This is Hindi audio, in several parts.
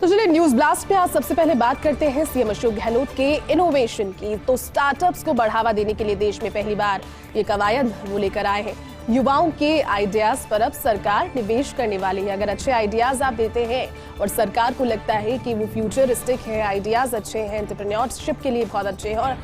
तो चलिए न्यूज ब्लास्ट पे आज सबसे पहले बात करते हैं सीएम अशोक गहलोत के इनोवेशन की। तो स्टार्टअप्स को बढ़ावा देने के लिए देश में पहली बार ये कवायद वो लेकर आए हैं। युवाओं के आइडियाज पर अब सरकार निवेश करने वाली है। अगर अच्छे आइडियाज आप देते हैं और सरकार को लगता है कि वो फ्यूचरिस्टिक है, आइडियाज अच्छे हैं, एंटरप्रेन्योरशिप के लिए बहुत अच्छे हैं और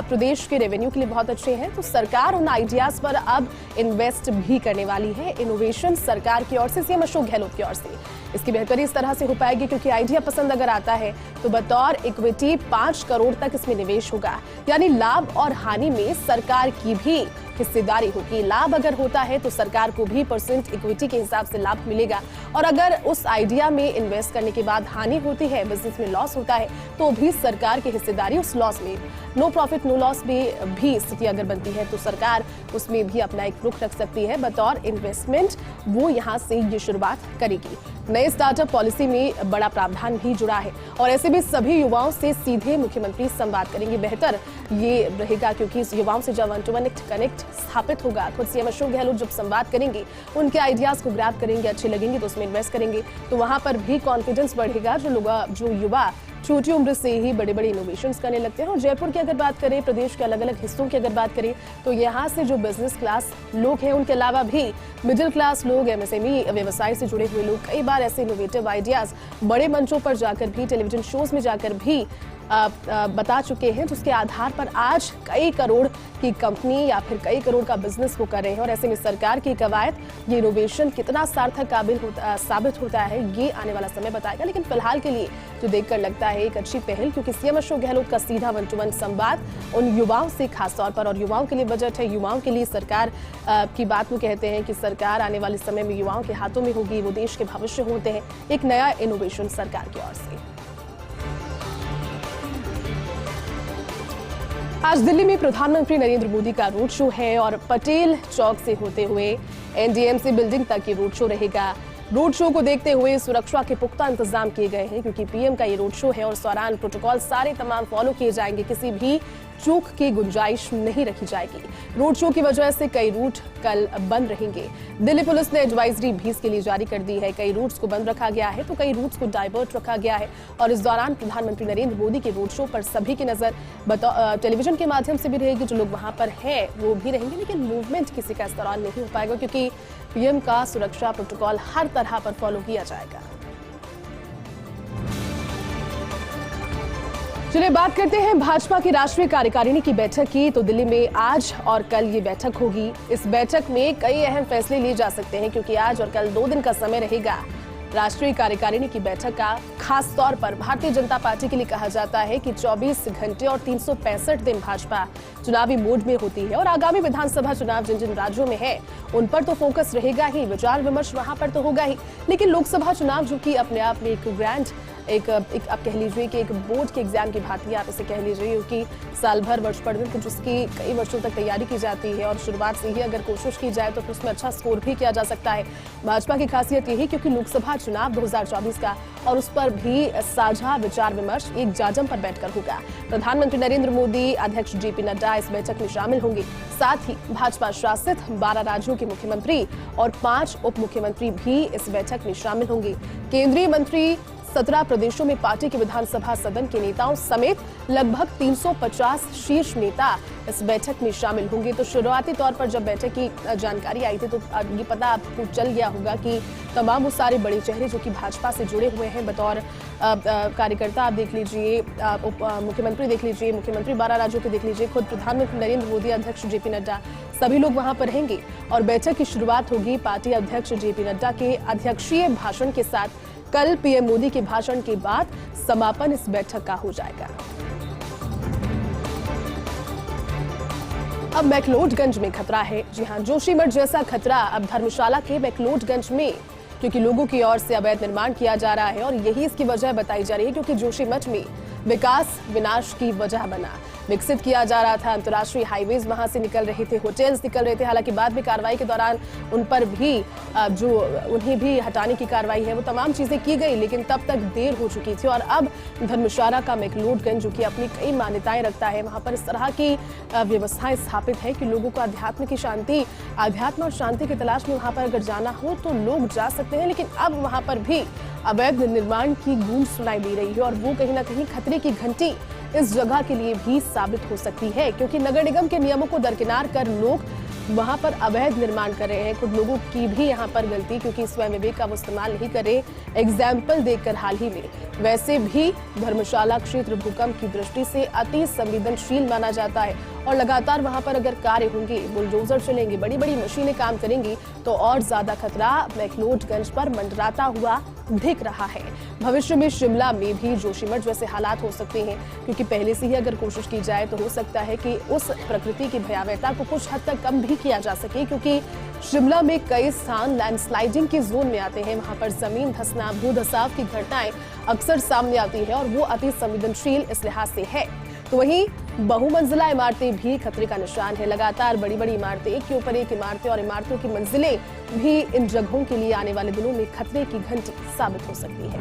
प्रदेश के रेवेन्यू के लिए बहुत अच्छे हैं, तो सरकार उन आइडियाज पर अब इन्वेस्ट भी करने वाली है। इनोवेशन सरकार की ओर से, सीएम अशोक गहलोत की ओर से इसकी बेहतरी इस तरह से हो पाएगी क्योंकि आइडिया पसंद अगर आता है तो बतौर इक्विटी 5 करोड़ तक इसमें निवेश होगा। यानी लाभ और हानि में सरकार की भी हिस्सेदारी होगी। लाभ अगर होता है तो सरकार को भी परसेंट इक्विटी के हिसाब से लाभ मिलेगा और अगर उस आइडिया में इन्वेस्ट करने के बाद हानि होती है, बिजनेस में लॉस होता है, तो भी सरकार की हिस्सेदारी उस लॉस में, नो प्रॉफिट नो लॉस में भी स्थिति अगर बनती है तो सरकार उसमें भी अपना एक रुख रख सकती है। बतौर इन्वेस्टमेंट वो यहाँ से ये शुरुआत करेगी। नए स्टार्टअप पॉलिसी में बड़ा प्रावधान भी जुड़ा है और ऐसे भी सभी युवाओं से सीधे मुख्यमंत्री संवाद करेंगे। बेहतर ये रहेगा क्योंकि इस युवाओं से जब 1-to-1 कनेक्ट स्थापित होगा, खुद सीएम अशोक गहलोत जब संवाद करेंगे, उनके आइडियाज को ग्रैब करेंगे, अच्छे लगेंगे तो उसमें इन्वेस्ट करेंगे, तो वहां पर भी कॉन्फिडेंस बढ़ेगा। जो युवा छोटी उम्र से ही बड़े बड़े इनोवेशंस करने लगते हैं। और जयपुर की अगर बात करें, प्रदेश के अलग अलग हिस्सों की अगर बात करें, तो यहाँ से जो बिजनेस क्लास लोग हैं, उनके अलावा भी मिडिल क्लास लोग, एमएसएमई व्यवसाय से जुड़े हुए लोग कई बार ऐसे इनोवेटिव आइडियाज बड़े मंचों पर जाकर भी, टेलीविजन शोज में जाकर भी बता चुके हैं, जिसके आधार पर आज कई करोड़ की कंपनी या फिर कई करोड़ का बिजनेस वो कर रहे हैं। और ऐसे में सरकार की कवायद, ये इनोवेशन कितना सार्थक साबित होता है, ये आने वाला समय बताएगा। लेकिन फिलहाल के लिए जो देखकर लगता है एक अच्छी पहल, क्योंकि सीएम अशोक गहलोत का सीधा 1-to-1 संवाद उन युवाओं से खास तौर पर, और युवाओं के लिए बजट है, युवाओं के लिए सरकार की बात वो कहते हैं कि सरकार आने वाले समय में युवाओं के हाथों में होगी, वो देश के भविष्य होते हैं। एक नया इनोवेशन सरकार की ओर से। आज दिल्ली में प्रधानमंत्री नरेंद्र मोदी का रोड शो है और पटेल चौक से होते हुए एनडीएमसी बिल्डिंग तक ये रोड शो रहेगा। रोड शो को देखते हुए सुरक्षा के पुख्ता इंतजाम किए गए हैं क्योंकि पीएम का ये रोड शो है और इस दौरान प्रोटोकॉल सारे तमाम फॉलो किए जाएंगे, किसी भी चूक की गुंजाइश नहीं रखी जाएगी। रोड शो की वजह से कई रूट कल बंद रहेंगे। दिल्ली पुलिस ने एडवाइजरी भी इसके लिए जारी कर दी है। कई रूट्स को बंद रखा गया है तो कई रूट्स को डाइवर्ट रखा गया है और इस दौरान प्रधानमंत्री नरेंद्र मोदी के रोड शो पर सभी की नजर टेलीविजन के माध्यम से भी रहेगी। जो लोग वहां पर हैं वो भी रहेंगे, लेकिन मूवमेंट किसी का इस दौरान नहीं हो पाएगा क्योंकि पीएम का सुरक्षा प्रोटोकॉल हर तरह पर फॉलो किया जाएगा। चलिए बात करते हैं भाजपा की राष्ट्रीय कार्यकारिणी की बैठक की। तो दिल्ली में आज और कल ये बैठक होगी। इस बैठक में कई अहम फैसले लिए जा सकते हैं क्योंकि आज और कल 2 दिन का समय रहेगा राष्ट्रीय कार्यकारिणी की बैठक का। खास तौर पर भारतीय जनता पार्टी के लिए कहा जाता है कि 24 घंटे और 365 दिन भाजपा चुनावी मोड में होती है और आगामी विधानसभा चुनाव जिन जिन राज्यों में है उन पर तो फोकस रहेगा ही, विचार विमर्श वहां पर तो होगा ही, लेकिन लोकसभा चुनाव जो कि अपने आप में एक ग्रैंड एक आप कह लीजिए कि एक बोर्ड के एग्जाम की भांति आप इसे कह लीजिए, क्योंकि साल भर वर्ष पढ़ दिन जिसकी कई वर्षों तक तैयारी की जाती है और शुरुआत से ही अगर कोशिश की जाए तो फिर उसमें अच्छा स्कोर भी किया जा सकता है। भाजपा की खासियत यही क्योंकि लोकसभा चुनाव 2024 का और उस पर भी साझा विचार विमर्श एक जाजम पर बैठकर होगा। प्रधानमंत्री नरेंद्र मोदी, अध्यक्ष जेपी नड्डा इस बैठक में शामिल होंगे। साथ ही भाजपा शासित 12 राज्यों के मुख्यमंत्री और 5 उप मुख्यमंत्री भी इस बैठक में शामिल होंगे। केंद्रीय मंत्री, 17 प्रदेशों में पार्टी के विधानसभा सदन के नेताओं समेत लगभग 350 शीर्ष नेता इस बैठक में शामिल होंगे। तो शुरुआती तौर पर जब बैठक की जानकारी आई थी तो ये पता आपको चल गया होगा कि तमाम वो सारे बड़े चेहरे जो कि भाजपा से जुड़े हुए हैं बतौर कार्यकर्ता, आप देख लीजिए, उप मुख्यमंत्री देख लीजिए, मुख्यमंत्री 12 राज्यों के देख लीजिए, खुद प्रधानमंत्री नरेंद्र मोदी, अध्यक्ष जेपी नड्डा, सभी लोग वहां पर रहेंगे। और बैठक की शुरुआत होगी पार्टी अध्यक्ष जेपी नड्डा के अध्यक्षीय भाषण के साथ। कल पीएम मोदी के भाषण के बाद समापन इस बैठक का हो जाएगा। अब मैक्लोडगंज में खतरा है। जी हां, जोशीमठ जैसा खतरा अब धर्मशाला के मैक्लोडगंज में, क्योंकि लोगों की ओर से अवैध निर्माण किया जा रहा है और यही इसकी वजह बताई जा रही है क्योंकि जोशीमठ में विकास विनाश की वजह बना। विकसित किया जा रहा था, अंतर्राष्ट्रीय हाईवेज वहां से निकल रहे थे, होटल्स निकल रहे थे। हालांकि बाद में कार्रवाई के दौरान उन पर भी जो उन्हें भी हटाने की कार्रवाई है वो तमाम चीजें की गई, लेकिन तब तक देर हो चुकी थी। और अब धर्मशाला का मैक्लोडगंज जो कि अपनी कई मान्यताएं रखता है, वहां पर इस तरह की व्यवस्थाएं स्थापित है कि लोगों को अध्यात्म की शांति, अध्यात्म और शांति की तलाश में वहां पर अगर जाना हो तो लोग जा सकते हैं। लेकिन अब वहां पर भी अवैध निर्माण की गूंज सुनाई दे रही है और वो कहीं ना कहीं खतरे की घंटी इस जगह के लिए भी साबित हो सकती है, क्योंकि नगर निगम के नियमों को दरकिनार कर लोग वहां पर अवैध निर्माण कर रहे हैं। कुछ लोगों की भी यहां पर गलती, क्योंकि स्वयं विवेक का वो इस्तेमाल नहीं कर रहे। एग्जाम्पल देखकर हाल ही में वैसे भी धर्मशाला क्षेत्र भूकंप की दृष्टि से अति संवेदनशील माना जाता है और लगातार वहां पर अगर कार्य होंगे, बुलडोजर चलेंगे, बड़ी बड़ी मशीनें काम करेंगी तो और ज्यादा खतरा मैक्लोडगंज पर मंडराता हुआ दिख रहा है। भविष्य में शिमला में भी जोशीमठ जैसे हालात हो सकते हैं, क्योंकि पहले से ही अगर कोशिश की जाए तो हो सकता है कि उस प्रकृति की भयावहता को कुछ हद तक कम भी किया जा सके, क्योंकि शिमला में कई स्थान लैंडस्लाइडिंग के जोन में आते हैं। वहां पर जमीन धंसना, भूधसाव की घटनाएं अक्सर सामने आती है और वो अति संवेदनशील इस लिहाज से है। तो वहीं बहुमंजिला इमारतें भी खतरे का निशान है। लगातार बड़ी बड़ी इमारतें, एक के ऊपर एक इमारतें और इमारतों की मंजिलें भी इन जगहों के लिए आने वाले दिनों में खतरे की घंटी साबित हो सकती है।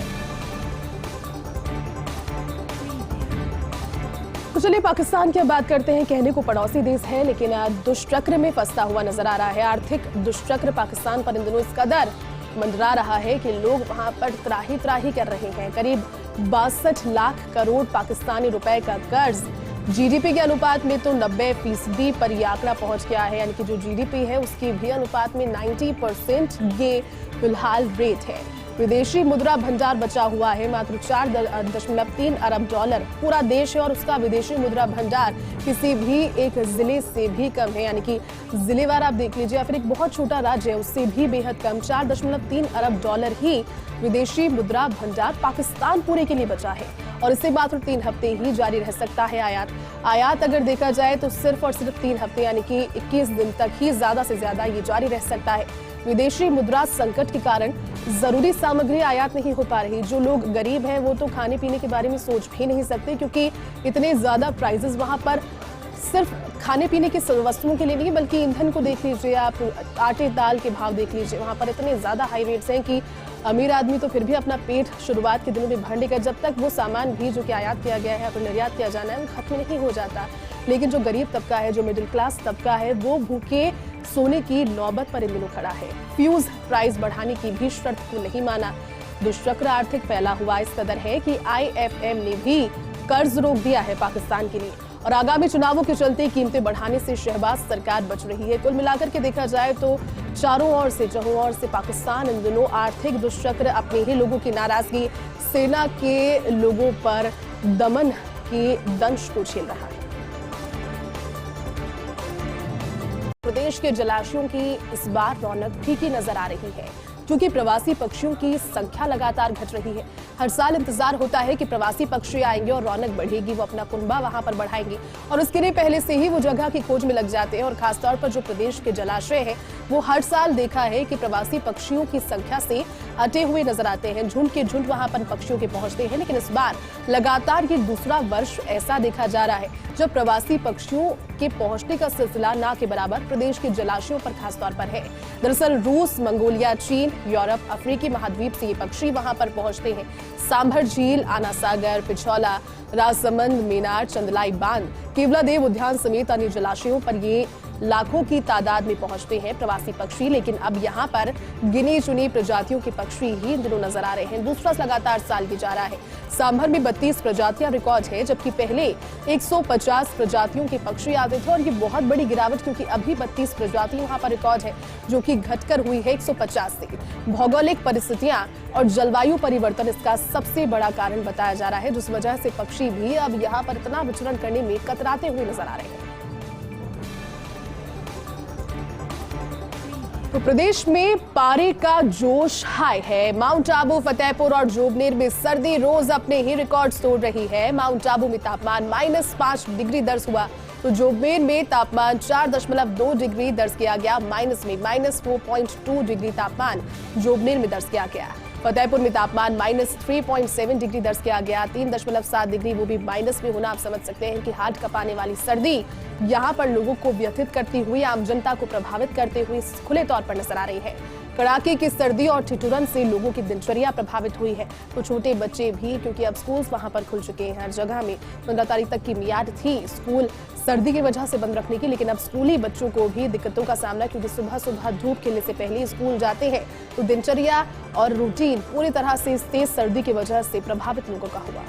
तो चलिए पाकिस्तान की बात करते हैं। कहने को पड़ोसी देश है, लेकिन दुष्चक्र में फंसता हुआ नजर आ रहा है। आर्थिक दुष्चक्र पाकिस्तान पर इन दिनों इस कदर मंडरा रहा है कि लोग वहां पर त्राही त्राही कर रहे हैं। करीब 62 लाख करोड़ पाकिस्तानी रुपए का कर्ज जीडीपी के अनुपात में तो 90% पर यह आंकड़ा पहुंच गया है, यानी कि जो जीडीपी है उसके भी अनुपात में 90% ये फिलहाल रेट है। विदेशी मुद्रा भंडार बचा हुआ है मात्र 4.3 अरब डॉलर। पूरा देश है और उसका विदेशी मुद्रा भंडार किसी भी एक जिले से भी कम है, यानी कि जिलेवार आप देख लीजिए या फिर एक बहुत छोटा राज्य है उससे भी बेहद कम। 4.3 अरब डॉलर ही विदेशी मुद्रा भंडार पाकिस्तान पूरे के लिए बचा है और इसे मात्र 3 हफ्ते ही जारी रह सकता है। आयात अगर देखा जाए तो सिर्फ और सिर्फ 3 हफ्ते यानी कि 21 दिन तक ही ज्यादा से ज्यादा ये जारी रह सकता है। विदेशी मुद्रा संकट के कारण जरूरी सामग्री आयात नहीं हो पा रही। जो लोग गरीब हैं वो तो खाने पीने के बारे में सोच भी नहीं सकते, क्योंकि इतने ज्यादा प्राइसेस वहां पर सिर्फ खाने पीने की वस्तुओं के लिए नहीं बल्कि ईंधन को देख लीजिए, आप आटे दाल के भाव देख लीजिए, वहां पर इतने ज्यादा हाई रेट्स हैं कि अमीर आदमी तो फिर भी अपना पेट शुरुआत के दिनों में भर लेगा, जब तक वो सामान भी जो कि आयात किया गया है, निर्यात किया जाना है, वो खत्म नहीं हो जाता। लेकिन जो गरीब तबका है, जो मिडिल क्लास तबका है, वो भूखे सोने की नौबत पर इन दिनों खड़ा है। फ्यूज प्राइस बढ़ाने की भी शर्त को नहीं माना। दुष्चक्र आर्थिक फैला हुआ इस कदर है कि IMF ने भी कर्ज रोक दिया है पाकिस्तान के लिए और आगामी चुनावों के चलते कीमतें बढ़ाने से शहबाज सरकार बच रही है। कुल मिलाकर के देखा जाए तो चारों ओर से, जहों ओर से पाकिस्तान इन दिनों आर्थिक दुष्चक्र, अपने ही लोगों की नाराजगी, सेना के लोगों पर दमन के दंश को झेल रहा है। प्रदेश के जलाशयों की इस बार रौनक फीकी नजर आ रही है, क्योंकि प्रवासी पक्षियों की संख्या लगातार घट रही है। हर साल इंतजार होता है कि प्रवासी पक्षी आएंगे और रौनक बढ़ेगी, वो अपना कुनबा वहां पर बढ़ाएंगे और उसके लिए पहले से ही वो जगह की खोज में लग जाते हैं। और खासतौर पर जो प्रदेश के जलाशय है वो हर साल देखा है कि प्रवासी पक्षियों की संख्या से अटे हुए नजर आते हैं। झुंड के झुंड वहां पर पक्षियों के पहुंचते हैं, लेकिन इस बार लगातार ये दूसरा वर्ष ऐसा देखा जा रहा है जब प्रवासी पक्षियों के पहुंचने का सिलसिला ना के बराबर प्रदेश के जलाशयों पर खासतौर पर है। दरअसल रूस, मंगोलिया, चीन, यूरोप, अफ्रीकी महाद्वीप से ये पक्षी वहां पर पहुंचते हैं। सांभर झील, आना सागर, पिछौला, राजसमंद, मीनार, चंदलाई बांध, केवलादेव उद्यान समेत अन्य जलाशयों पर ये लाखों की तादाद में पहुंचते हैं प्रवासी पक्षी। लेकिन अब यहाँ पर गिनी चुनी प्रजातियों के पक्षी ही इन दिनों नजर आ रहे हैं। दूसरा लगातार साल की जा रहा है। सांभर में 32 प्रजातियां रिकॉर्ड है, जबकि पहले 150 प्रजातियों के पक्षी आते थे और ये बहुत बड़ी गिरावट, क्योंकि अभी 32 प्रजाति वहां पर रिकॉर्ड है, जो कि घटकर हुई है 150 से। भौगोलिक परिस्थितियां और जलवायु परिवर्तन इसका सबसे बड़ा कारण बताया जा रहा है, जिस वजह से पक्षी भी अब यहाँ पर इतना विचरण करने में कतराते हुए नजर आ रहे हैं। तो प्रदेश में पारे का जोश हाई है। माउंट आबू, फतेहपुर और जोबनेर में सर्दी रोज अपने ही रिकॉर्ड तोड़ रही है। माउंट आबू में तापमान -5 डिग्री दर्ज हुआ, तो जोबनेर में तापमान 4.2 डिग्री दर्ज किया गया। माइनस में -4.2 डिग्री तापमान जोबनेर में दर्ज किया गया। फतेहपुर में तापमान -3.7 डिग्री दर्ज किया गया। 3.7 डिग्री वो भी माइनस में होना आप समझ सकते हैं कि हाथ कपाने वाली सर्दी यहाँ पर लोगों को व्यथित करती हुई, आम जनता को प्रभावित करते हुए खुले तौर पर नजर आ रही है। कड़ाके की सर्दी और ठिठुरन से लोगों की दिनचर्या प्रभावित हुई है। तो छोटे बच्चे भी, क्योंकि अब स्कूल वहां पर खुल चुके हैं। हर जगह में 15 तारीख तक की मियाद थी स्कूल सर्दी की वजह से बंद रखने की, लेकिन अब स्कूली बच्चों को भी दिक्कतों का सामना, क्योंकि सुबह सुबह धूप खिलने से पहले स्कूल जाते हैं। तो दिनचर्या और रूटीन पूरी तरह से इस तेज सर्दी की वजह से प्रभावित लोगों का हुआ।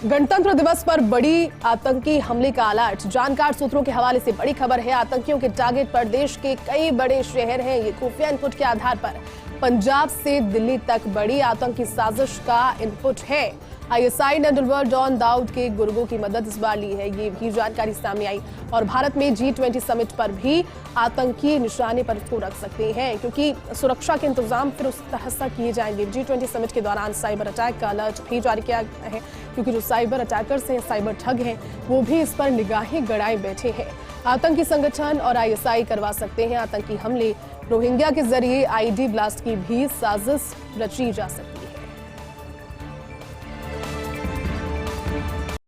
गणतंत्र दिवस पर बड़ी आतंकी हमले का अलर्ट। जानकार सूत्रों के हवाले से बड़ी खबर है। आतंकियों के टारगेट पर देश के कई बड़े शहर हैं। ये खुफिया इनपुट के आधार पर पंजाब से दिल्ली तक बड़ी आतंकी साजिश का इनपुट है। आईएसआई ने डॉन दाऊद के गुर्गों की मदद इस बार ली है, ये भी जानकारी सामने आई। और भारत में G20 समिट पर भी आतंकी निशाने पर इसको रख सकते हैं, क्योंकि सुरक्षा के इंतजाम फिर उस तरह से किए जाएंगे। G20 समिट के दौरान साइबर अटैक का अलर्ट भी जारी किया गया है, क्योंकि जो साइबर अटैकर्स हैं, साइबर ठग हैं, वो भी इस पर निगाहें गड़ाए बैठे हैं। आतंकी संगठन और आईएसआई करवा सकते हैं आतंकी हमले। रोहिंग्या के जरिए आईडी ब्लास्ट की भी साजिश रची जा सकती है।